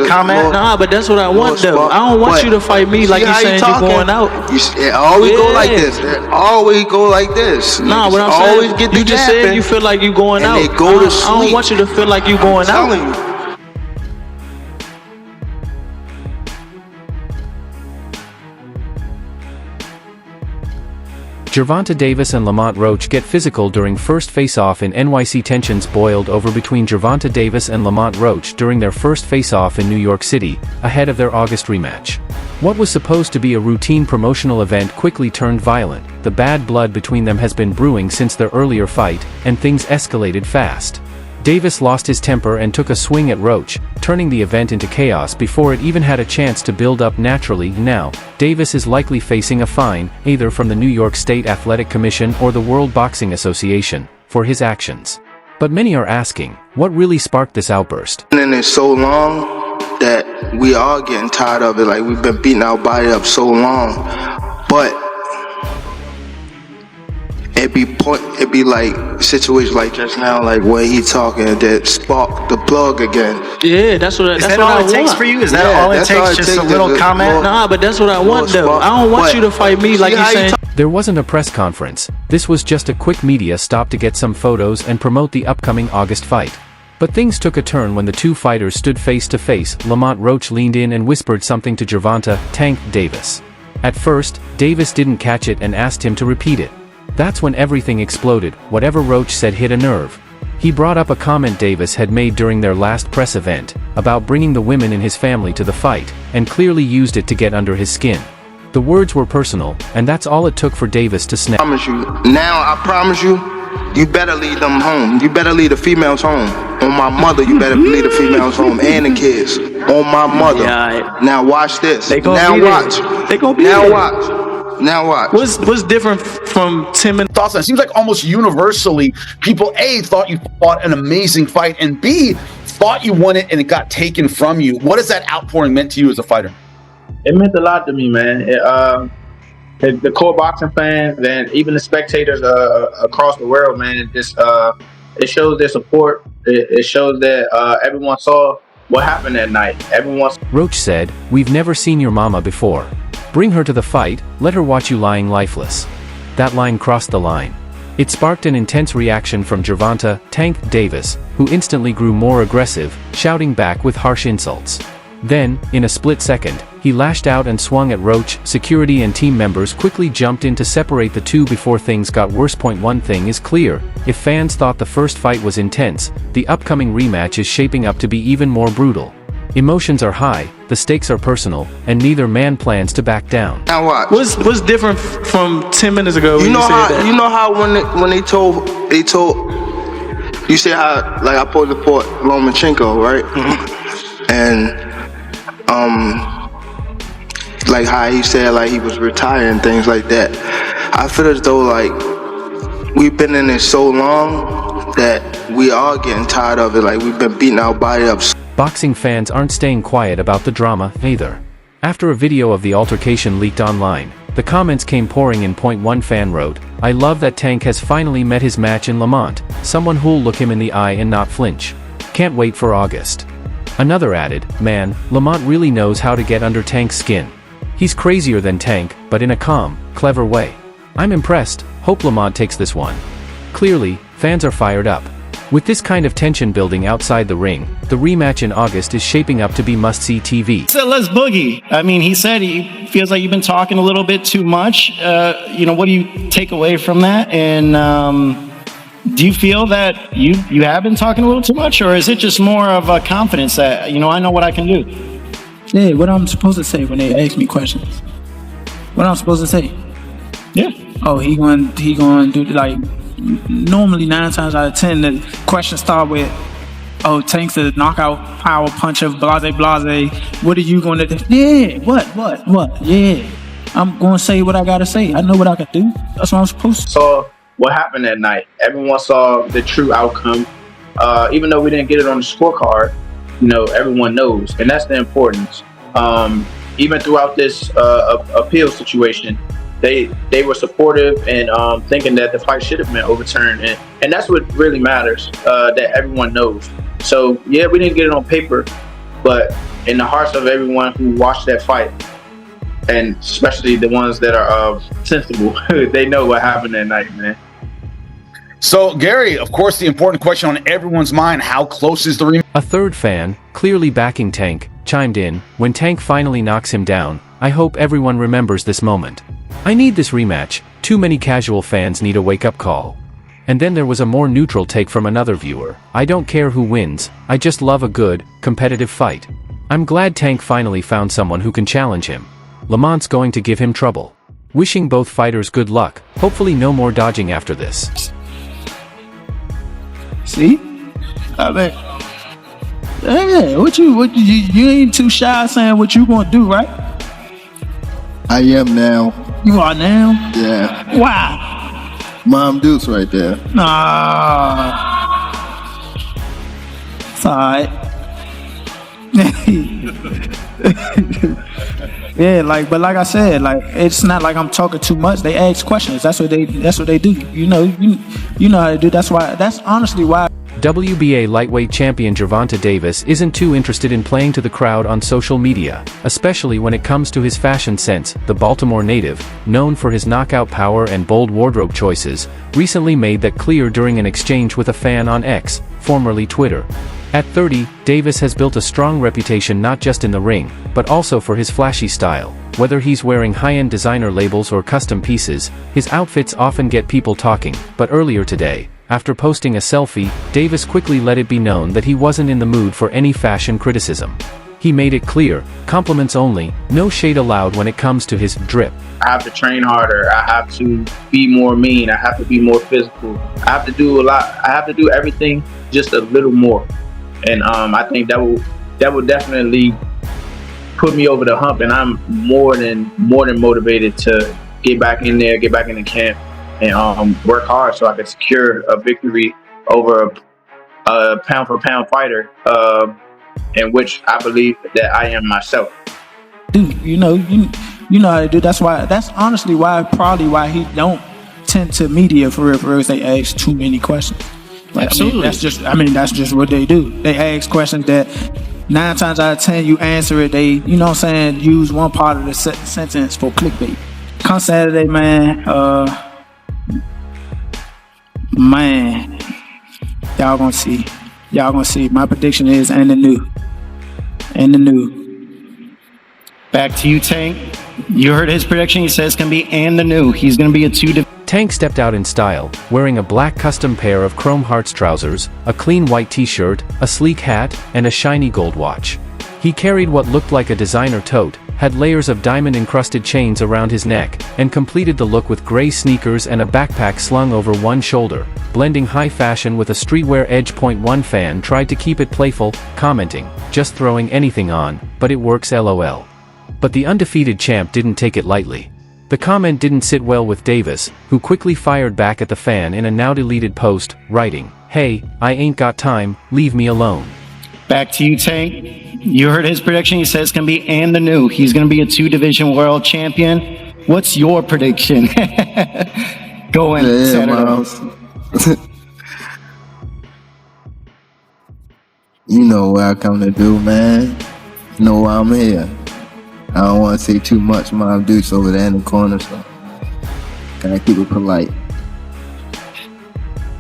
Comment? Nah, but that's what I want though. I don't want you to fight me like you saying you're going out. It always go like this. It always go like this. Nah, what I'm saying, you just said you feel like you going out. They go to sleep. I don't want you to feel like you going out. Gervonta Davis and Lamont Roach get physical during first face-off in NYC. Tensions boiled over between Gervonta Davis and Lamont Roach during their first face-off in New York City, ahead of their August rematch. What was supposed to be a routine promotional event quickly turned violent. The bad blood between them has been brewing since their earlier fight, and things escalated fast. Davis lost his temper and took a swing at Roach, turning the event into chaos before it even had a chance to build up naturally. Now, Davis is likely facing a fine, either from the New York State Athletic Commission or the World Boxing Association, for his actions. But many are asking, what really sparked this outburst? And it's so long that we are getting tired of it. Like, we've been beating our body up so long. But it'd be like situations like just now, like where he talking that spark the plug again. Yeah, that's what I want. Is that all it takes for you? Is that all it takes? Just a little comment? Nah, but that's what I want though. I don't want you to fight me like you saying. There wasn't a press conference. This was just a quick media stop to get some photos and promote the upcoming August fight. But things took a turn when the two fighters stood face to face. Lamont Roach leaned in and whispered something to Gervonta "Tank" Davis. At first, Davis didn't catch it and asked him to repeat it. That's when everything exploded. Whatever Roach said hit a nerve. He brought up a comment Davis had made during their last press event, about bringing the women in his family to the fight, and clearly used it to get under his skin. The words were personal, and that's all it took for Davis to snap. I promise you, you better lead them home. You better lead the females home. On my mother, you better lead the females home and the kids. On my mother. Yeah, now watch this. Now watch. They gonna be now there. watch. Now what? What's different from Tim and thoughts? It seems like almost universally, people A, thought you fought an amazing fight, and B, thought you won it and it got taken from you. What has that outpouring meant to you as a fighter? It meant a lot to me, man. The core boxing fans and even the spectators across the world, man, just it shows their support. It shows that everyone saw what happened that night. Roach said, "We've never seen your mama before. Bring her to the fight, let her watch you lying lifeless." That line crossed the line. It sparked an intense reaction from Gervonta "Tank" Davis, who instantly grew more aggressive, shouting back with harsh insults. Then, in a split second, he lashed out and swung at Roach. Security and team members quickly jumped in to separate the two before things got worse. One thing is clear, if fans thought the first fight was intense, the upcoming rematch is shaping up to be even more brutal. Emotions are high, the stakes are personal, and neither man plans to back down. Now what? What's different from 10 minutes ago? You know how when they told you say how like I pulled the port Lomachenko, right? And like how he said like he was retiring, things like that. I feel as though like we've been in it so long that we are getting tired of it. Like we've been beating our body up. Boxing fans aren't staying quiet about the drama, either. After a video of the altercation leaked online, the comments came pouring in. One fan wrote, "I love that Tank has finally met his match in Lamont, someone who'll look him in the eye and not flinch. Can't wait for August." Another added, "Man, Lamont really knows how to get under Tank's skin. He's crazier than Tank, but in a calm, clever way. I'm impressed, hope Lamont takes this one." Clearly, fans are fired up. With this kind of tension building outside the ring, the rematch in August is shaping up to be must-see TV. So let's boogie. I mean, he said he feels like you've been talking a little bit too much. What do you take away from that? And do you feel that you have been talking a little too much, or is it just more of a confidence that, I know what I can do? Yeah, what I'm supposed to say when they ask me questions. What I'm supposed to say? Yeah. Oh, he going to do like... Normally 9 times out of 10 the questions start with, "Oh, Tank's a knockout power puncher, blase blase. What are you gonna do?" Yeah, what? Yeah, I'm gonna say what I gotta say. I know what I can do. That's what I'm supposed to. So what happened that night? Everyone saw the true outcome. Even though we didn't get it on the scorecard, everyone knows, and that's the importance. even throughout this appeal situation, they were supportive and thinking that the fight should have been overturned, and that's what really matters, that everyone knows. So yeah, we didn't get it on paper, but in the hearts of everyone who watched that fight, and especially the ones that are sensible, they know what happened that night, man. So, Gary, of course, the important question on everyone's mind, how close is the rematch? A third fan, clearly backing Tank, chimed in, when Tank finally knocks him down, I hope everyone remembers this moment. I need this rematch, too many casual fans need a wake-up call. And then there was a more neutral take from another viewer, I don't care who wins, I just love a good, competitive fight. I'm glad Tank finally found someone who can challenge him. Lamont's going to give him trouble. Wishing both fighters good luck, hopefully no more dodging after this. See? I mean, yeah, what you ain't too shy saying what you gonna do, right? I am now. You are now? Yeah. Why? Mom Dukes right there. Nah. It's alright. Yeah, but like I said, it's not like I'm talking too much. They ask questions. That's what they do. You know how to do. That's honestly why. WBA lightweight champion Gervonta Davis isn't too interested in playing to the crowd on social media, especially when it comes to his fashion sense. The Baltimore native, known for his knockout power and bold wardrobe choices, recently made that clear during an exchange with a fan on X, formerly Twitter. At 30, Davis has built a strong reputation not just in the ring, but also for his flashy style. Whether he's wearing high-end designer labels or custom pieces, his outfits often get people talking. But earlier today, after posting a selfie, Davis quickly let it be known that he wasn't in the mood for any fashion criticism. He made it clear, compliments only, no shade allowed when it comes to his drip. I have to train harder. I have to be more mean. I have to be more physical. I have to do a lot. I have to do everything just a little more. And I think that will definitely put me over the hump, and I'm more than motivated to get back in there, get back in the camp, and work hard so I can secure a victory over a pound for pound fighter, in which I believe that I am myself. Dude, you know how to do. That's honestly probably why he don't tend to media for real. They ask too many questions. Absolutely. That's just what they do. They ask questions that 9 times out of 10 you answer it. They, use one part of the sentence for clickbait. Come Saturday, man. Man, y'all gonna see. My prediction is and the new. Back to you, Tank. You heard his prediction. He says it's gonna be and the new. He's gonna be a 2. Tank stepped out in style, wearing a black custom pair of chrome hearts trousers, a clean white t-shirt, a sleek hat, and a shiny gold watch. He carried what looked like a designer tote, had layers of diamond-encrusted chains around his neck, and completed the look with gray sneakers and a backpack slung over one shoulder, blending high fashion with a streetwear edge. One fan tried to keep it playful, commenting, just throwing anything on, but it works lol. But the undefeated champ didn't take it lightly. The comment didn't sit well with Davis, who quickly fired back at the fan in a now-deleted post, writing, "Hey, I ain't got time, leave me alone." Back to you, Tank. You heard his prediction. He says it's going to be and the new. He's going to be a 2-division world champion. What's your prediction? Go in, Senator. You know what I come to do, man. You know why I'm here. I don't want to say too much. Mom Dukes over there in the corner, so gotta keep it polite.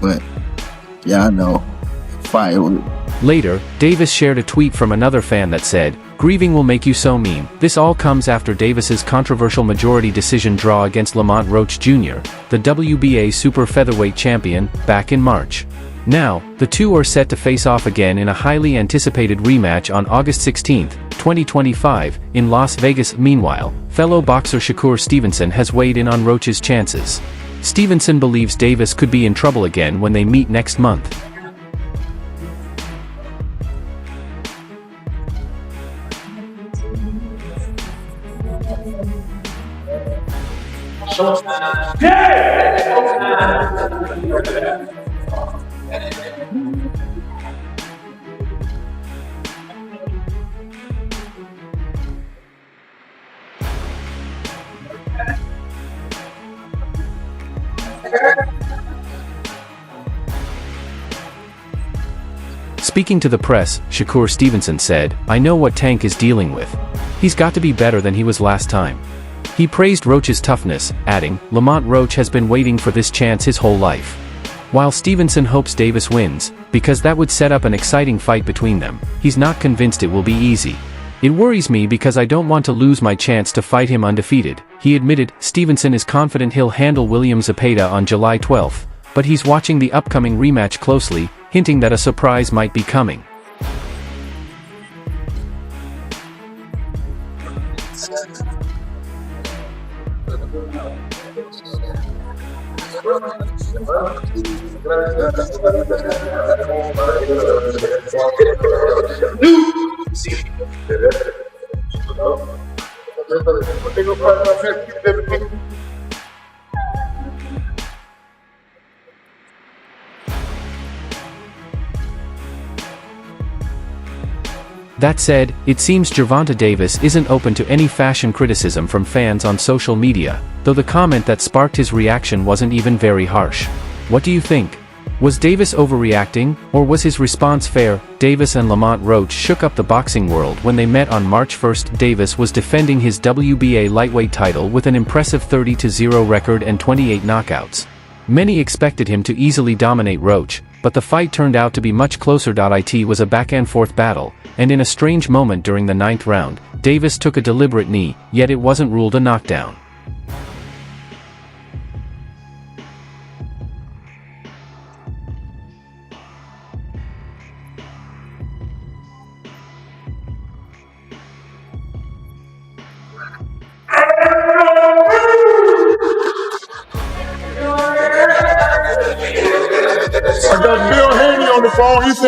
But yeah, I know. Firewood. Later, Davis shared a tweet from another fan that said, "Grieving will make you so mean." This all comes after Davis's controversial majority decision draw against Lamont Roach Jr., the WBA super featherweight champion, back in March. Now, the two are set to face off again in a highly anticipated rematch on August 16, 2025, in Las Vegas. Meanwhile, fellow boxer Shakur Stevenson has weighed in on Roach's chances. Stevenson believes Davis could be in trouble again when they meet next month. Speaking to the press, Shakur Stevenson said, "I know what Tank is dealing with. He's got to be better than he was last time." He praised Roach's toughness, adding, "Lamont Roach has been waiting for this chance his whole life." While Stevenson hopes Davis wins, because that would set up an exciting fight between them, he's not convinced it will be easy. "It worries me because I don't want to lose my chance to fight him undefeated," he admitted. Stevenson is confident he'll handle William Zepeda on July 12th, but he's watching the upcoming rematch closely, hinting that a surprise might be coming. That said, it seems Gervonta Davis isn't open to any fashion criticism from fans on social media, though the comment that sparked his reaction wasn't even very harsh. What do you think? Was Davis overreacting, or was his response fair? Davis and Lamont Roach shook up the boxing world when they met on March 1st. Davis was defending his WBA lightweight title with an impressive 30-0 record and 28 knockouts. Many expected him to easily dominate Roach, but the fight turned out to be much closer. It was a back-and-forth battle, and in a strange moment during the 9th round, Davis took a deliberate knee, yet it wasn't ruled a knockdown. I got Bill Haney on the phone. He said